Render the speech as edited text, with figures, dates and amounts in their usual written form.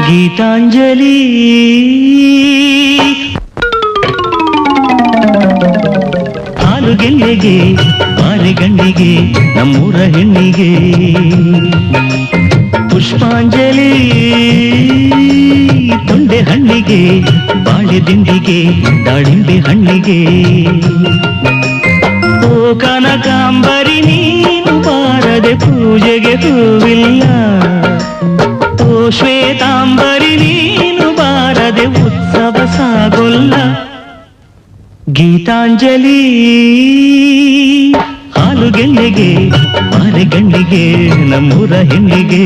ಗೀತಾಂಜಲಿ ಹಾಲುಗೆಲ್ಲೆಗೆ ಮಾರಿಗಣ್ಣಿಗೆ ನಮ್ಮೂರ ಹೆಣ್ಣಿಗೆ ಪುಷ್ಪಾಂಜಲಿ ತೊಂಡೆ ಹಣ್ಣಿಗೆ ಬಾಳೆ ದಿಂಡಿಗೆ ದಾಳಿಂಬೆ ಹಣ್ಣಿಗೆ ಓ ಕನಕಾಂಬರಿ ನೀನು ಬಾರದೆ ಪೂಜೆಗೆ ಹೂವಿಲ್ಲ ಓ ಶ್ವೇತಾಂಬರಿ ನೀನು ಬಾರದೆ ಉತ್ಸವ ಸಾಗೊಲ್ಲ ಗೀತಾಂಜಲಿ ಹಾಲುಗೆಲ್ಲೆಗೆ ಮಾರೆಗಣ್ಣಿಗೆ ನಮ್ಮೂರ ಹೆಣ್ಣಿಗೆ